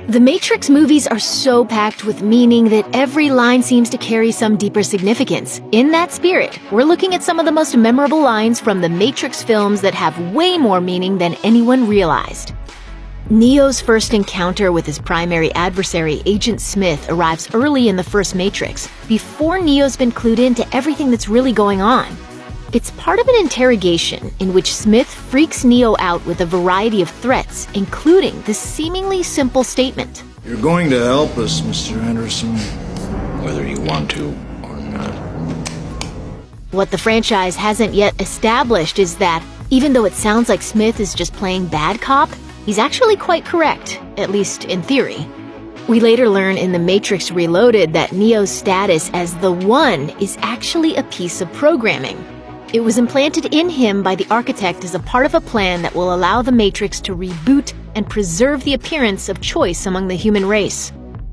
The Matrix movies are so packed with meaning that every line seems to carry some deeper significance. In that spirit, we're looking at some of the most memorable lines from the Matrix films that have way more meaning than anyone realized. Neo's first encounter with his primary adversary, Agent Smith, arrives early in the first Matrix, before Neo's been clued into everything that's really going on. It's part of an interrogation in which Smith freaks Neo out with a variety of threats, including this seemingly simple statement. You're going to help us, Mr. Anderson. Whether you want to or not. What the franchise hasn't yet established is that, even though it sounds like Smith is just playing bad cop, he's actually quite correct, at least in theory. We later learn in The Matrix Reloaded that Neo's status as the One is actually a piece of programming. It was implanted in him by the architect as a part of a plan that will allow the Matrix to reboot and preserve the appearance of choice among the human race.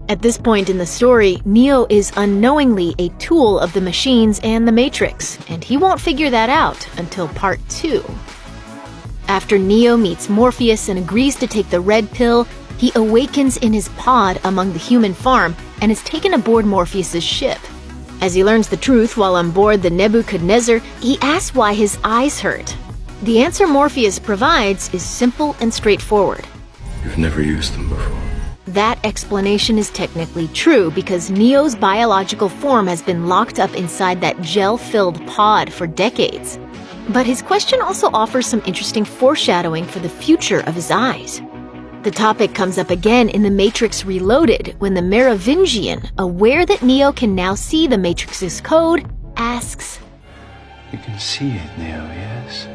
At this point in the story, Neo is unknowingly a tool of the machines and the Matrix, and he won't figure that out until Part 2. After Neo meets Morpheus and agrees to take the red pill, he awakens in his pod among the human farm and is taken aboard Morpheus's ship. As he learns the truth while on board the Nebuchadnezzar, he asks why his eyes hurt. The answer Morpheus provides is simple and straightforward. You've never used them before. That explanation is technically true because Neo's biological form has been locked up inside that gel-filled pod for decades. But his question also offers some interesting foreshadowing for the future of his eyes. The topic comes up again in The Matrix Reloaded when the Merovingian, aware that Neo can now see the Matrix's code, asks, "You can see it, Neo, yes?"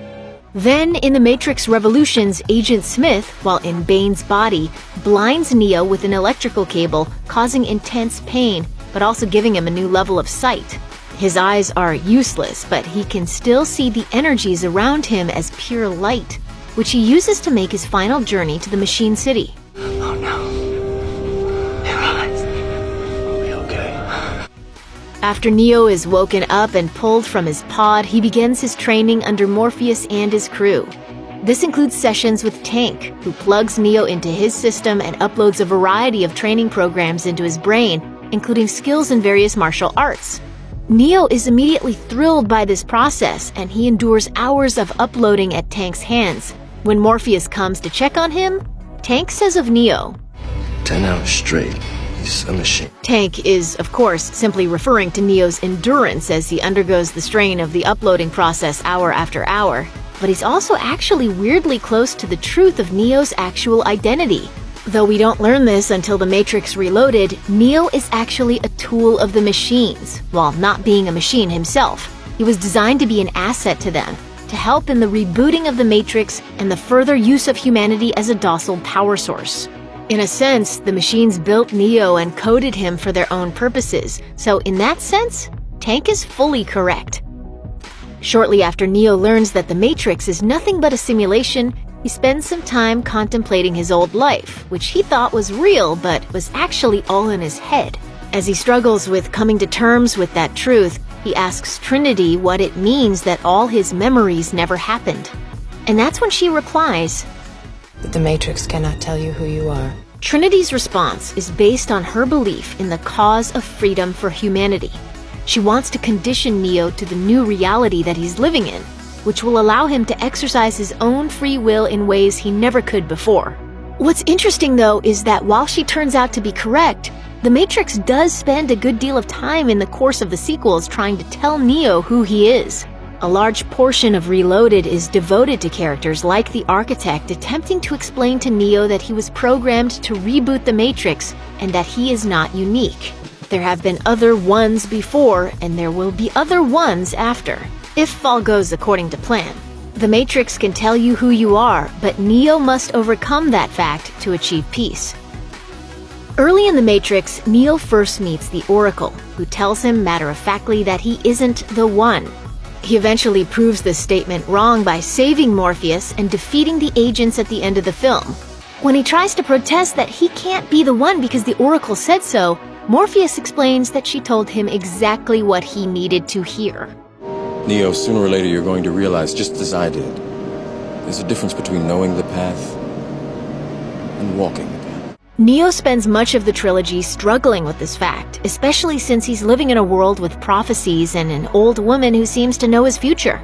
Then, in The Matrix Revolutions, Agent Smith, while in Bane's body, blinds Neo with an electrical cable, causing intense pain, but also giving him a new level of sight. His eyes are useless, but he can still see the energies around him as pure light, which he uses to make his final journey to the Machine City. Oh no. Your eyes. We'll be okay. After Neo is woken up and pulled from his pod, he begins his training under Morpheus and his crew. This includes sessions with Tank, who plugs Neo into his system and uploads a variety of training programs into his brain, including skills in various martial arts. Neo is immediately thrilled by this process, and he endures hours of uploading at Tank's hands. When Morpheus comes to check on him, Tank says of Neo, 10 hours straight. He's a machine. Tank is, of course, simply referring to Neo's endurance as he undergoes the strain of the uploading process hour after hour. But he's also actually weirdly close to the truth of Neo's actual identity. Though we don't learn this until The Matrix Reloaded, Neo is actually a tool of the machines, while not being a machine himself. He was designed to be an asset to them, to help in the rebooting of the Matrix and the further use of humanity as a docile power source. In a sense, the machines built Neo and coded him for their own purposes, so in that sense, Tank is fully correct. Shortly after Neo learns that the Matrix is nothing but a simulation, he spends some time contemplating his old life, which he thought was real but was actually all in his head. As he struggles with coming to terms with that truth, he asks Trinity what it means that all his memories never happened. And that's when she replies, "But the Matrix cannot tell you who you are." Trinity's response is based on her belief in the cause of freedom for humanity. She wants to condition Neo to the new reality that he's living in, which will allow him to exercise his own free will in ways he never could before. What's interesting, though, is that while she turns out to be correct, The Matrix does spend a good deal of time in the course of the sequels trying to tell Neo who he is. A large portion of Reloaded is devoted to characters like the Architect attempting to explain to Neo that he was programmed to reboot the Matrix and that he is not unique. There have been other ones before, and there will be other ones after, if all goes according to plan. The Matrix can tell you who you are, but Neo must overcome that fact to achieve peace. Early in The Matrix, Neo first meets the Oracle, who tells him matter-of-factly that he isn't the One. He eventually proves this statement wrong by saving Morpheus and defeating the agents at the end of the film. When he tries to protest that he can't be the One because the Oracle said so, Morpheus explains that she told him exactly what he needed to hear. Neo, sooner or later you're going to realize, just as I did, there's a difference between knowing the path and walking the path. Neo spends much of the trilogy struggling with this fact, especially since he's living in a world with prophecies and an old woman who seems to know his future.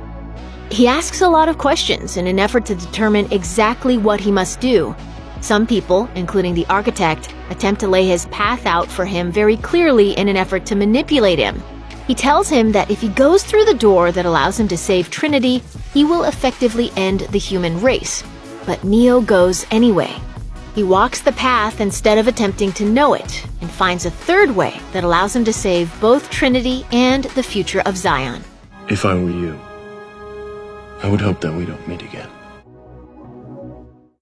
He asks a lot of questions in an effort to determine exactly what he must do. Some people, including the architect, attempt to lay his path out for him very clearly in an effort to manipulate him. He tells him that if he goes through the door that allows him to save Trinity, he will effectively end the human race. But Neo goes anyway. He walks the path instead of attempting to know it, and finds a third way that allows him to save both Trinity and the future of Zion. If I were you, I would hope that we don't meet again.